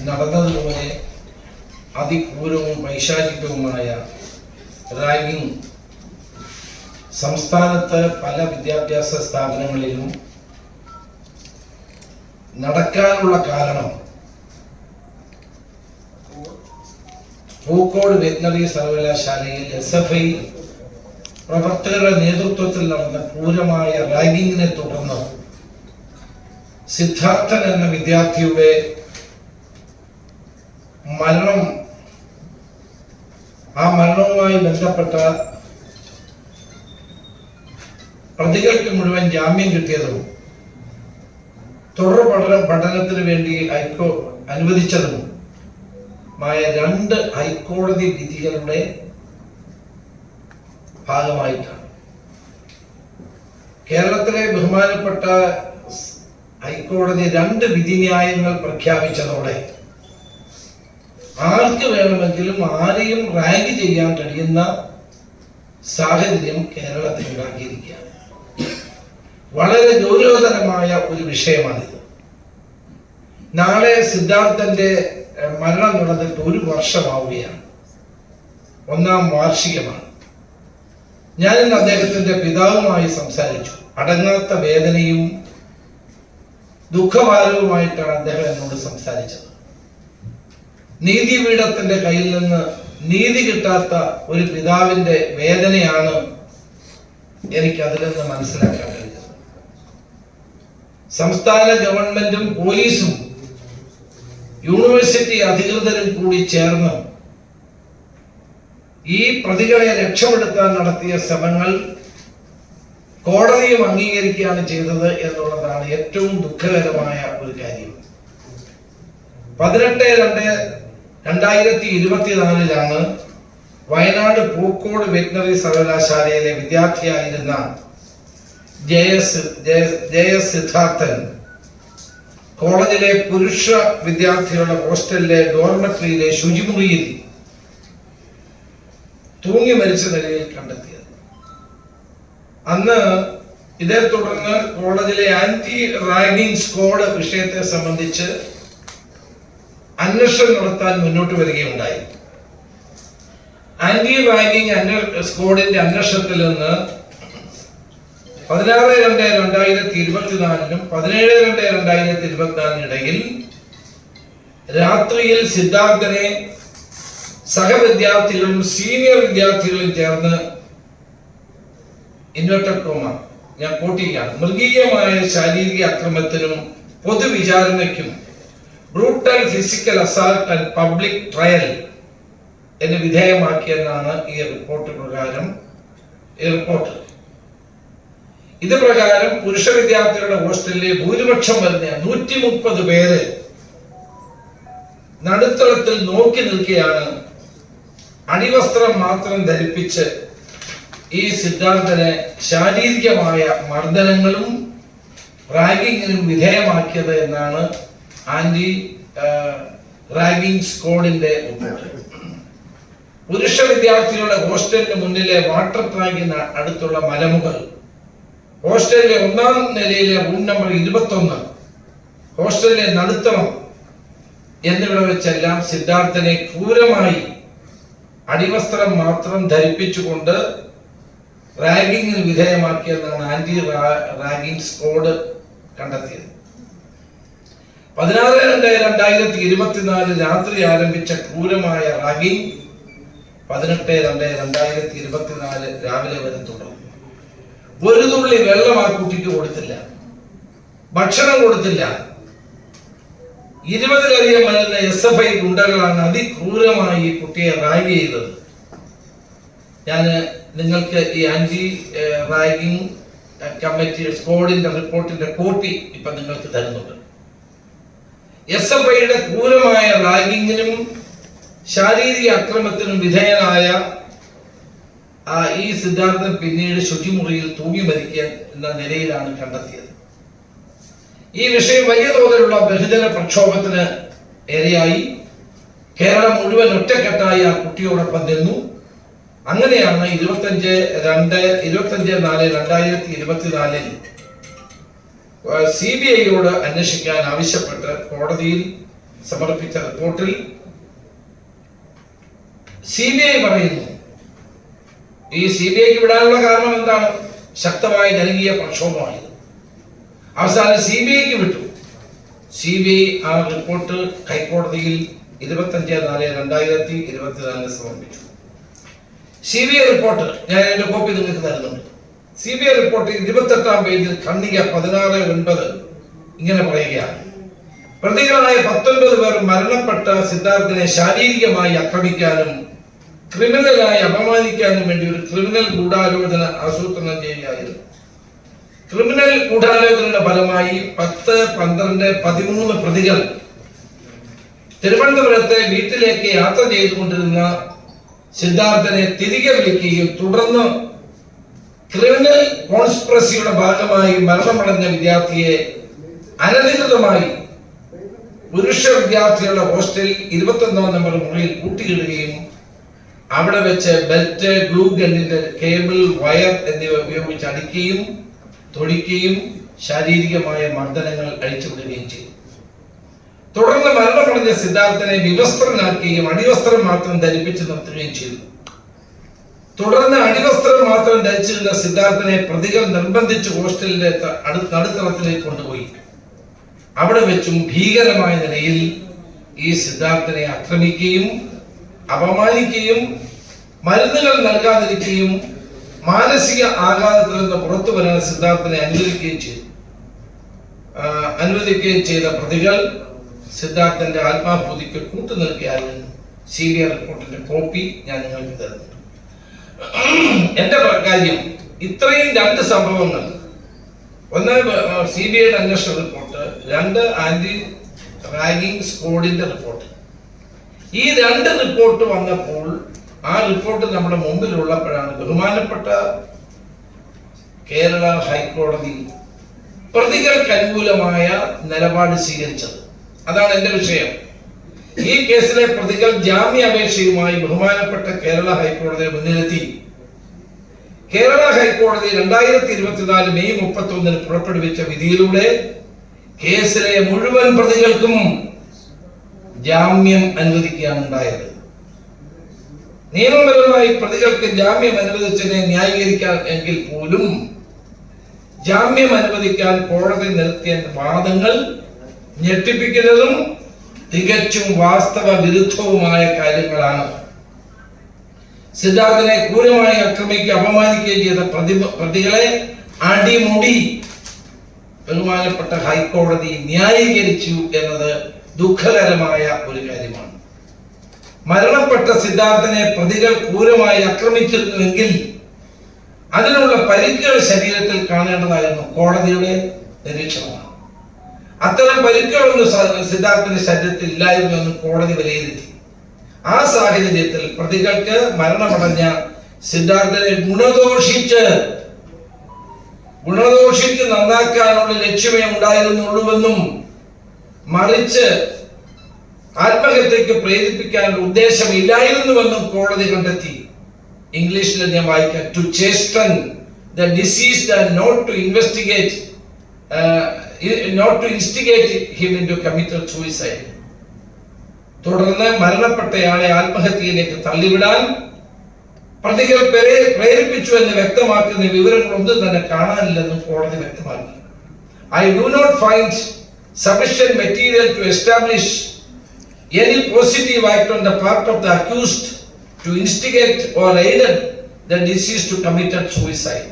നടന്നതുപോലെ അതിക്രൂരവും പൈശാചികവുമായ ragging സംസ്ഥാനത്ത് പല വിദ്യാഭ്യാസ സ്ഥാപനങ്ങളിലും നടക്കാനുള്ള കാരണം പൂക്കോട് വെറ്റിനറി സർവകലാശാലയിൽ SFI പ്രവർത്തകരുടെ നേതൃത്വത്തിൽ നടന്ന ക്രൂരമായ റാഗിങ്ങിനെ തുടർന്ന് സിദ്ധാർത്ഥൻ എന്ന വിദ്യാർത്ഥിയുടെ മരണവുമായി ബന്ധപ്പെട്ട പ്രതികൾക്ക് മുഴുവൻ ജാമ്യം കിട്ടിയതും തുടർ പഠനത്തിന് വേണ്ടി അനുവദിച്ചതുമായ 2 ഹൈക്കോടതി വിധികളുടെ ഭാഗമായിട്ടാണ്. കേരളത്തിലെ ബഹുമാനപ്പെട്ട ഹൈക്കോടതി 2 വിധിന്യായങ്ങൾ പ്രഖ്യാപിച്ചതോടെ ആർക്ക് വേണമെങ്കിലും ആരെയും റാങ്ക് ചെയ്യാൻ കഴിയുന്ന സാഹചര്യം കേരളത്തിൽ ഉണ്ടാക്കിയിരിക്കുകയാണ്. വളരെ ഗൗരവതരമായ ഒരു വിഷയമാണിത്. നാളെ സിദ്ധാർത്ഥന്റെ മരണം നടന്നിട്ട് 1 വർഷമാവുകയാണ്. 1ാം വാർഷികമാണ്. ഞാനിന്ന് അദ്ദേഹത്തിന്റെ പിതാവുമായി സംസാരിച്ചു. അടങ്ങാത്ത വേദനയും ദുഃഖഭാരവുമായിട്ടാണ് അദ്ദേഹം എന്നോട് സംസാരിച്ചത്. നീതിപീഠത്തിന്റെ കയ്യിൽ നിന്ന് നീതി കിട്ടാത്ത ഒരു പിതാവിന്റെ വേദനയാണ് എനിക്ക് അതിൽ നിന്ന് മനസ്സിലാക്കാൻ കഴിഞ്ഞത്. സംസ്ഥാന ഗവൺമെന്റും പോലീസും യൂണിവേഴ്സിറ്റി അധികൃതരും കൂടി ചേർന്ന് ഈ പ്രതികളെ രക്ഷപ്പെടുത്താൻ നടത്തിയ ശ്രമങ്ങൾ കോടതിയും അംഗീകരിക്കുകയാണ് ചെയ്തത് എന്നുള്ളതാണ് ഏറ്റവും ദുഃഖകരമായ ഒരു കാര്യം. 18/2/2024 വയനാട് പൂക്കോട് വെറ്റിനറി സർവകലാശാലയിലെ വിദ്യാർത്ഥിയായിരുന്ന JS സിദ്ധാർത്ഥൻ കോളേജിലെ പുരുഷ വിദ്യാർത്ഥികളുടെ ഹോസ്റ്റലിലെ ഡോർമെട്രിയിലെ ശുചിമുറിയിൽ തൂങ്ങി മരിച്ച നിലയിൽ കണ്ടെത്തിയത്. അന്ന് ഇതേ തുടർന്ന് കോളേജിലെ ആന്റി റാഗിംഗ് സ്ക്വാഡ് വിഷയത്തെ സംബന്ധിച്ച് അന്വേഷണം നടത്താൻ മുന്നോട്ട് വരികയുണ്ടായി. ആന്റി റാഗിംഗ് സ്ക്വാഡിന്റെ അന്വേഷണത്തിൽ നിന്ന് 16/2/2024 17/2/2024 ഇടയിൽ രാത്രിയിൽ സിദ്ധാർത്ഥനെ സഹവിദ്യാർത്ഥികളും സീനിയർ വിദ്യാർത്ഥികളും ചേർന്ന് ഞാൻ കോട്ടിയാണ് മൃഗീയമായ ശാരീരിക അക്രമത്തിനും പൊതുവിചാരണയ്ക്കും brutal physical assault and public trial എന്ന് വിധേയമാക്കിയെന്നാണ് ഈ റിപ്പോർട്ട്. ഇത് പ്രകാരം പുരുഷ വിദ്യാർത്ഥികളുടെ ഹോസ്റ്റലിലെ ഭൂരിപക്ഷം വരുന്ന 130 പേര് നടുത്തളത്തിൽ നോക്കി നിൽക്കുകയാണ്. അടിവസ്ത്രം മാത്രം ധരിപ്പിച്ച് ഈ സിദ്ധാർത്ഥനെ ശാരീരികമായ മർദ്ദനങ്ങളും റാഗിങ്ങിനും വിധേയമാക്കിയത് എന്നാണ് ആന്റി റാഗിംഗ് സ്ക്വാഡിന്റെ റിപ്പോർട്ട്. പുരുഷ വിദ്യാർത്ഥികളുടെ ഹോസ്റ്റലിന് മുന്നിലെ വാട്ടർ ടാങ്കിന് അടുത്തുള്ള മലമുകൾ, ഹോസ്റ്റലിലെ 1ാം നിലയിലെ റൂം നമ്പർ 21, ഹോസ്റ്റലിലെ നടുത്തളം എന്നിവിടെ വെച്ചെല്ലാം സിദ്ധാർത്ഥനെ ക്രൂരമായി അടിവസ്ത്രം മാത്രം ധരിപ്പിച്ചുകൊണ്ട് റാഗിങ്ങിന് വിധേയമാക്കിയെന്നാണ് ആന്റി റാഗിംഗ് സ്ക്വാഡ് കണ്ടെത്തിയത്. 16/2/2024 രാത്രി ആരംഭിച്ച ക്രൂരമായ റാഗിംഗ് 18/2/2024 രാവിലെ വരെ തുടർന്നു. ഒരു തുള്ളി വെള്ളം ആ കുട്ടിക്ക് കൊടുത്തില്ല, ഭക്ഷണം കൊടുത്തില്ല. 20-ലധികം വരുന്ന SFI ഗുണ്ടകളാണ് അതിക്രൂരമായി ഈ കുട്ടിയെ റാഗ് ചെയ്തത്. ഞാൻ നിങ്ങൾക്ക് ഈ ആന്റി റാഗിംഗ് കമ്മിറ്റി സ്ക്വാഡിന്റെ റിപ്പോർട്ടിന്റെ കോപ്പി ഇപ്പൊ നിങ്ങൾക്ക് തരുന്നുണ്ട്. SFIയുടെ ക്രൂരമായ റാഗിങ്ങിനും ശാരീരിക അക്രമത്തിനും വിധേയനായ ഈ സിദ്ധാർത്ഥൻ പിന്നീട് ശുചിമുറിയിൽ തൂങ്ങി മരിക്കുക എന്ന നിലയിലാണ് കണ്ടെത്തിയത്. ഈ വിഷയം വലിയ തോതിലുള്ള ബഹുജന പ്രക്ഷോഭത്തിന് ഇരയായി. കേരളം മുഴുവൻ ഒറ്റക്കെട്ടായി ആ കുട്ടിയോടൊപ്പം നിന്നു. അങ്ങനെയാണ് 25/4/2024 CBIയോട് അന്വേഷിക്കാൻ ആവശ്യപ്പെട്ട് കോടതിയിൽ സമർപ്പിച്ച റിപ്പോർട്ടിൽ CBI പറയുന്നു, ഈ CBIക്ക് വിടാനുള്ള കാരണം എന്താണ്? ശക്തമായ ജനകീയ പ്രക്ഷോഭമായത്. അവസാനം CBIക്ക് വിട്ടു. CBI ആ റിപ്പോർട്ട് ഹൈക്കോടതിയിൽ 25/4/2024 സമർപ്പിച്ചു. CBI റിപ്പോർട്ട് ഞാൻ അതിന്റെ കോപ്പി നിങ്ങൾക്ക് തരുന്നുണ്ട്. CBI റിപ്പോർട്ട് 28-ാം പേജിൽ ഖണ്ഡിക 16(9) ഇങ്ങനെ പറയുകയാണ്: പ്രതികളായ 19 പേർ മരണപ്പെട്ട സിദ്ധാർത്ഥിനെ ശാരീരികമായി ആക്രമിക്കാനും ക്രിമിനലായി അപമാനിക്കാനും വേണ്ടി ഒരു ക്രിമിനൽ ഗൂഢാലോചന ആസൂത്രണം ചെയ്യുകയായിരുന്നു. ക്രിമിനൽ ഗൂഢാലോചനയുടെ ഫലമായി 10, 12, 13 പ്രതികൾ തിരുവനന്തപുരത്തെ വീട്ടിലേക്ക് യാത്ര ചെയ്തുകൊണ്ടിരുന്ന സിദ്ധാർത്ഥനെ തിരികെ വിളിക്കുകയും തുടർന്ന് ക്രിമിനൽ കോൺസ്പിറസിയുടെ ഭാഗമായി മരണമടഞ്ഞ വിദ്യാർത്ഥിയെ അനധികൃതമായി പുരുഷ വിദ്യാർത്ഥികളുടെ ഹോസ്റ്റലിൽ 21-ാം നമ്പർ മുറിയിൽ കൂട്ടിയിടുകയും അവിടെ വെച്ച് ബെൽറ്റ്, ഗ്ലൂ ഗണ്ണിന്റെ കേബിൾ, വയർ എന്നിവ ഉപയോഗിച്ച് അടിക്കുകയും തൊഴിക്കുകയും ശാരീരികമായ മർദ്ദനങ്ങൾ അഴിച്ചുവിടുകയും ചെയ്തു. തുടർന്ന് മരണമടഞ്ഞ സിദ്ധാർത്ഥനെ വിവസ്ത്രനാക്കുകയും അടിവസ്ത്രം മാത്രം ധരിപ്പിച്ച് നിർത്തുകയും ചെയ്തു. തുടർന്ന് അടിവസ്ത്രം മാത്രം ധരിച്ചിരുന്ന സിദ്ധാർത്ഥനെ പ്രതികൾ നിർബന്ധിച്ച് ഹോസ്റ്റലിലെ നടുത്തളത്തിലേക്ക് കൊണ്ടുപോയി. അവിടെ വെച്ചും ഭീകരമായ നിലയിൽ ഈ സിദ്ധാർത്ഥനെ ആക്രമിക്കുകയും അപമാനിക്കുകയും മരുന്നുകൾ നൽകാതിരിക്കുകയും മാനസിക ആഘാതത്തിൽ നിന്ന് പുറത്തു വരാൻ സിദ്ധാർത്ഥനെ അനുവദിക്കുകയും ചെയ്ത പ്രതികൾ സിദ്ധാർത്ഥന്റെ ആത്മാഹുതിക്ക് കൂട്ടുനിൽക്കുകയായിരുന്നു. CBI റിപ്പോർട്ടിന്റെ കോപ്പി ഞാൻ നിങ്ങൾക്ക് തരുന്നുണ്ട്. എന്റെ കാര്യം ഇത്രയും 2 സംഭവങ്ങൾ, ഒന്ന് CBIയുടെ അന്വേഷണ റിപ്പോർട്ട്, 2 ആന്റി റാഗിംഗ് സ്ക്വാഡിന്റെ റിപ്പോർട്ട്. ഈ 2 റിപ്പോർട്ട് വന്നപ്പോൾ ആ റിപ്പോർട്ട് നമ്മുടെ മുമ്പിലുള്ളപ്പോഴാണ് ബഹുമാനപ്പെട്ട കേരള ഹൈക്കോടതി പ്രതികൾക്ക് അനുകൂലമായ നിലപാട് സ്വീകരിച്ചത്. അതാണ് എന്റെ വിഷയം. ഈ കേസിലെ പ്രതികൾ ജാമ്യാപേക്ഷയുമായി ബഹുമാനപ്പെട്ട കേരള ഹൈക്കോടതിയെ മുന്നിലെത്തി. കേരള ഹൈക്കോടതി 2024 മെയ് 31 പുറപ്പെടുവിച്ച വിധിയിലൂടെ കേസിലെ മുഴുവൻ പ്രതികൾക്കും ജാമ്യം അനുവദിക്കുകയാണ് ഉണ്ടായത്. നിയമപരമായി പ്രതികൾക്ക് ജാമ്യം അനുവദിച്ചതിനെ ന്യായീകരിക്കാൻ എങ്കിൽ പോലും ജാമ്യം അനുവദിക്കാൻ കോടതി നിർത്തിയ വാദങ്ങൾ ഞെട്ടിപ്പിക്കുന്നതും തികച്ചും വാസ്തവ വിരുദ്ധവുമായ കാര്യങ്ങളാണ്. സിദ്ധാർത്ഥനെ ക്രൂരമായി ആക്രമിക്കുകയും അപമാനിക്കുകയും ചെയ്ത പ്രതികളെ അടിമുടി ബഹുമാനപ്പെട്ട ഹൈക്കോടതി ന്യായീകരിച്ചു എന്നത് ദുഃഖകരമായ ഒരു കാര്യമാണ്. മരണപ്പെട്ട സിദ്ധാർത്ഥനെ പ്രതികൾ ക്രൂരമായി ആക്രമിച്ചിരുന്നുവെങ്കിൽ അതിനുള്ള പരിക്കുകൾ ശരീരത്തിൽ കാണേണ്ടതായിരുന്നു കോടതിയുടെ നിരീക്ഷണമാണ്. അത്തരം പരിക്കുകളൊന്നും സിദ്ധാർത്ഥന്റെ ശരീരത്തിൽ ഇല്ലായിരുന്നു എന്ന് കോടതി വിലയിരുത്തി. ആ സാഹചര്യത്തിൽ പ്രതികൾക്ക് മരണമടഞ്ഞ സിദ്ധാർത്ഥനെ ഗുണദോഷിച്ച് നന്നാക്കാനുള്ള ലക്ഷ്യമേ ഉണ്ടായിരുന്നുള്ളൂവെന്നും മറിച്ച് ആത്മഹത്യക്ക് പ്രേരിപ്പിക്കാനുള്ള ഉദ്ദേശമില്ലായിരുന്നുവെന്നും കോടതി കണ്ടെത്തി. ഇംഗ്ലീഷിൽ ഞാൻ വായിക്കാം: to chasten the deceased and not to instigate him into committed suicide. തുടർന്ന് മരണപ്പെട്ടയാളെ ആത്മഹത്യയിലേക്ക് തള്ളിവിടാൻ പ്രതികൾ പ്രേരിപ്പിച്ചു എന്ന് വ്യക്തമാക്കുന്ന വിവരങ്ങളൊന്നും തന്നെ കാണാനില്ലെന്നും കോടതി വ്യക്തമാക്കി. I do not find sufficient material to establish any positive act on the part of the accused to instigate or aided the deceased to commit suicide.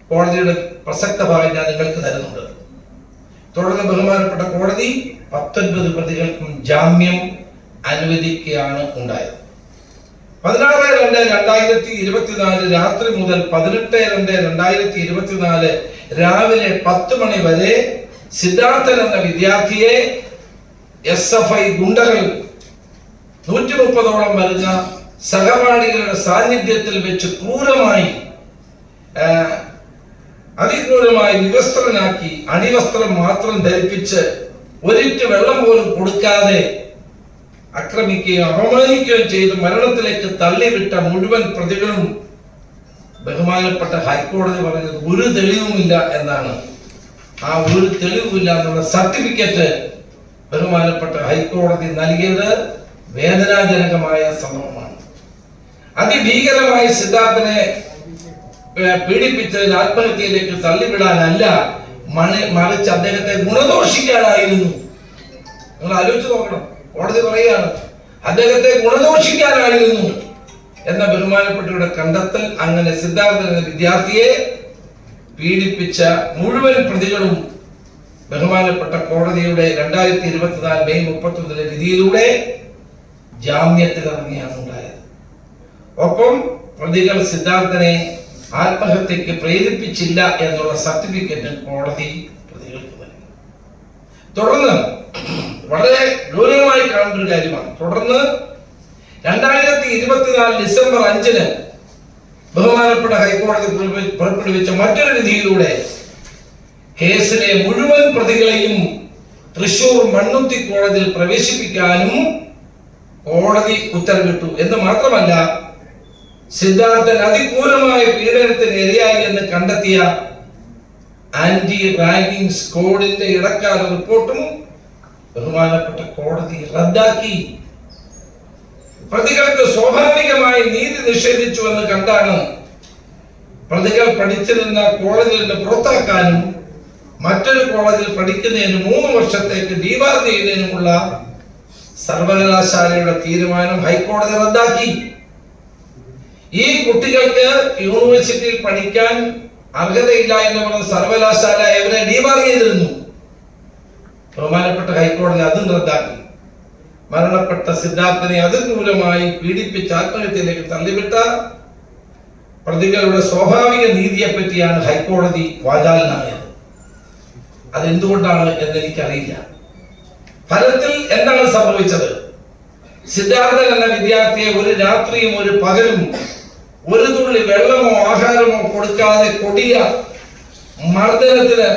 കോടതിയുടെ പ്രസക്ത ഭാഗം ഞാൻ നിങ്ങൾക്ക് തരുന്നുണ്ട്. തുടർന്ന് ബഹുമാനപ്പെട്ട കോടതി 19 പ്രതികൾക്കും ജാമ്യം അനുവദിക്കുകയാണ് ഉണ്ടായത്. 16/2/2024 രാത്രി മുതൽ 18/2/2024 രാവിലെ 10 മണി വരെ സിദ്ധാർത്ഥൻ എന്ന വിദ്യാർത്ഥിയെ SFI ഗുണ്ടകൾ 130ഓളം വരുന്ന സഹപാഠികളുടെ സാന്നിധ്യത്തിൽ വെച്ച് അതിക്രൂരമായി വിവസ്ത്രനാക്കി അടിവസ്ത്രം മാത്രം ധരിപ്പിച്ച് ഒരിറ്റ് വെള്ളം പോലും കൊടുക്കാതെ ആക്രമിക്കുകയും അപമാനിക്കുകയും ചെയ്ത് മരണത്തിലേക്ക് തള്ളിവിട്ട മുഴുവൻ പ്രതികളും ബഹുമാനപ്പെട്ട ഹൈക്കോടതി പറഞ്ഞത് ഒരു തെളിവുമില്ല എന്നാണ്. ആ ഒരു തെളിവില്ല എന്നുള്ള സർട്ടിഫിക്കറ്റ് ബഹുമാനപ്പെട്ട ഹൈക്കോടതി നൽകിയത് വേദനാജനകമായ സംഭവമാണ്. അതിഭീകരമായി സിദ്ധാർത്ഥനെ പീഡിപ്പിച്ചതിന് ആത്മഹത്യയിലേക്ക് തള്ളിവിടാനല്ല, മറിച്ച് അദ്ദേഹത്തെ ഗുണദോഷിക്കാനായിരുന്നു. നിങ്ങൾ ആലോചിച്ച് നോക്കണം. കോടതി പറയുകയാണ് അദ്ദേഹത്തെ ഗുണദോഷിക്കാനായിരുന്നു എന്ന ബഹുമാനപ്പെട്ടവരുടെ കണ്ടെത്തൽ. അങ്ങനെ സിദ്ധാർത്ഥൻ എന്ന വിദ്യാർത്ഥിയെ പീഡിപ്പിച്ച മുഴുവൻ പ്രതികളും ബഹുമാനപ്പെട്ട കോടതിയുടെ 2024 മെയ് 31 വിധിയിലൂടെ ജാമ്യത്തിലിറങ്ങിയാണ് ഉണ്ടായത്. ഒപ്പം പ്രതികൾ സിദ്ധാർത്ഥനെ ആത്മഹത്യക്ക് പ്രേരിപ്പിച്ചില്ല എന്നുള്ള സർട്ടിഫിക്കറ്റ് കോടതി പ്രതികൾക്ക് നൽകി. തുടർന്ന് വളരെ ഗൗരവമായി കാണേണ്ട ഒരു കാര്യമാണ്. തുടർന്ന് 2024 ഡിസംബർ 5 ബഹുമാനപ്പെട്ട ഹൈക്കോടതി പുറപ്പെടുവിച്ച മറ്റൊരു വിധിയിലൂടെ കേസിലെ മുഴുവൻ പ്രതികളെയും തൃശൂർ മണ്ണുത്തി കോടതിയിൽ പ്രവേശിപ്പിക്കാനും കോടതി ഉത്തരവിട്ടു. എന്ന് മാത്രമല്ല, സിദ്ധാർത്ഥൻ അതിക്രൂരമായ പീഡനത്തിന് ഇരയായി എന്ന് കണ്ടെത്തിയ ആന്റി റാഗിംഗ് സ്ക്വാഡിന്റെ ഇടക്കാല റിപ്പോർട്ടും ബഹുമാനപ്പെട്ട കോടതി റദ്ദാക്കി. പ്രതികൾക്ക് സ്വാഭാവികമായി നീതി നിഷേധിച്ചു എന്ന് കണ്ടാണ് പ്രതികൾ പഠിച്ചിരുന്ന കോളേജിൽ നിന്ന് പുറത്താക്കാനും മറ്റൊരു കോളേജിൽ പഠിക്കുന്നതിന് 3 വർഷത്തേക്ക് ഡീബാർ ചെയ്യുന്നതിനുമുള്ള സർവകലാശാലയുടെ തീരുമാനം ഹൈക്കോടതി റദ്ദാക്കി. ഈ കുട്ടികൾക്ക് യൂണിവേഴ്സിറ്റിയിൽ പഠിക്കാൻ അർഹതയില്ല എന്ന് പറഞ്ഞ സർവകലാശാല ഇവരെ ഡീബാർ ചെയ്തിരുന്നു. ബഹുമാനപ്പെട്ട ഹൈക്കോടതി അതും റദ്ദാക്കി. മരണപ്പെട്ട സിദ്ധാർത്ഥനെ അതിക്രൂരമായി പീഡിപ്പിച്ച് ആത്മഹത്യയിലേക്ക് തള്ളിവിട്ട പ്രതികളുടെ സ്വാഭാവിക നീതിയെ പറ്റിയാണ് ഹൈക്കോടതി വാചാലനായത്. അതെന്തുകൊണ്ടാണ് എന്ന് എനിക്കറിയില്ല. ഫലത്തിൽ എന്താണ് സംഭവിച്ചത്? സിദ്ധാർത്ഥൻ എന്ന വിദ്യാർത്ഥിയെ ഒരു രാത്രിയും ഒരു പകലും ഒരു തുള്ളി വെള്ളമോ ആഹാരമോ കൊടുക്കാതെ കൊടിയ മർദ്ദനത്തിന്,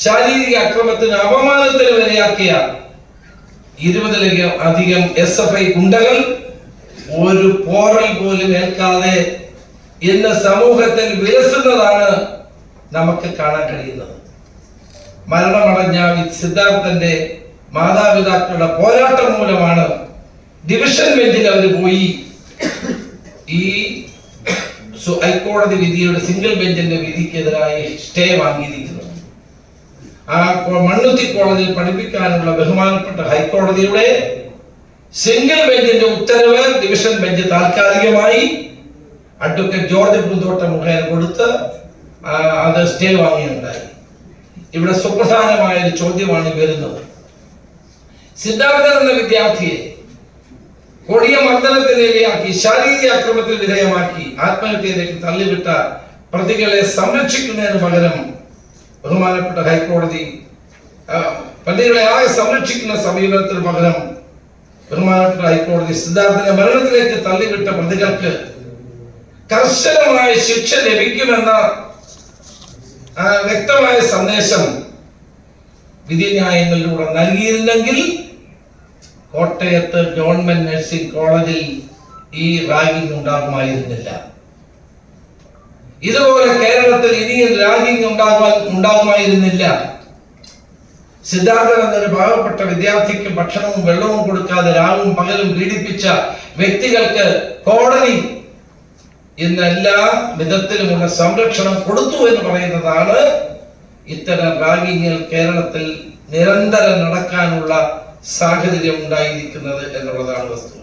ശാരീരിക അക്രമത്തിന്, അപമാനത്തിന് വരെയാക്കിയ 20-ലധികം SFI ഗുണ്ടകൾ ഒരു പോറൽ പോലും ഏൽക്കാതെ ഇന്ന് സമൂഹത്തിൽ വിലസുന്നതാണ് നമുക്ക് കാണാൻ കഴിയുന്നത്. മരണമടഞ്ഞ സിദ്ധാർത്ഥന്റെ മാതാപിതാക്കളുടെ പോരാട്ടം മൂലമാണ് ഡിവിഷൻ ബെഞ്ചിൽ അവർ പോയി ഈ ഹൈക്കോടതി വിധിയുടെ സിംഗിൾ ബെഞ്ചിന്റെ വിധിക്കെതിരായി സ്റ്റേ വാങ്ങിയിരിക്കുന്നത്. ആ മണ്ണുത്തി കോളേജിൽ പഠിപ്പിക്കാനുള്ള ബഹുമാനപ്പെട്ട ഹൈക്കോടതിയുടെ സിംഗിൾ ബെഞ്ചിന്റെ ഉത്തരവ് ഡിവിഷൻ ബെഞ്ച് താൽക്കാലികമായി അഡ്വക്കേറ്റ് ജോർജ് പൂന്തോട്ടം മുഖേന കൊടുത്ത് അത് സ്റ്റേ വാങ്ങിയുണ്ടായി. ഇവിടെ സുപ്രധാനമായ ഒരു ചോദ്യമാണ് വരുന്നത്. സിദ്ധാർത്ഥൻ എന്ന വിദ്യാർത്ഥിയെ കൊടിയ മർദ്ദനത്തിനിരയാക്കി, ശാരീരിക അക്രമത്തിന് വിധേയമാക്കി ആത്മഹത്യയിലേക്ക് തള്ളിവിട്ട പ്രതികളെ സംരക്ഷിക്കുന്നതിന് പകരം ബഹുമാനപ്പെട്ട ഹൈക്കോടതി പ്രതികളെ ആകെ സംരക്ഷിക്കുന്ന സമീപനത്തിന് പകരം ബഹുമാനപ്പെട്ട ഹൈക്കോടതി സിദ്ധാർത്ഥനെ മരണത്തിലേക്ക് തള്ളിവിട്ട പ്രതികൾക്ക് കർശനമായ ശിക്ഷ ലഭിക്കുമെന്ന വ്യക്തമായ സന്ദേശം വിധിന്യായങ്ങളിലൂടെ നൽകിയിരുന്നെങ്കിൽ കോട്ടയത്ത് ഗവൺമെന്റ് നഴ്സിംഗ് കോളേജിൽ ഈ റാഗിംഗ് ഉണ്ടാകുമായിരുന്നില്ല. ഇതുപോലെ കേരളത്തിൽ ഇനിയും റാഗിംഗ് ഉണ്ടാകുമായിരുന്നില്ല. സിദ്ധാർത്ഥൻ എന്നൊരു പാവപ്പെട്ട വിദ്യാർത്ഥിക്ക് ഭക്ഷണവും വെള്ളവും കൊടുക്കാതെ രാവും പകലും പീഡിപ്പിച്ച വ്യക്തികൾക്ക് കോടതി ഇന്ന് എല്ലാ വിധത്തിലുമുള്ള സംരക്ഷണം കൊടുത്തു എന്ന് പറയുന്നതാണ് ഇത്തരം റാഗിങ്ങുകൾ കേരളത്തിൽ നിരന്തരം നടക്കാനുള്ള സാഹചര്യം ഉണ്ടായിരിക്കുന്നത് എന്നുള്ളതാണ് വസ്തുത.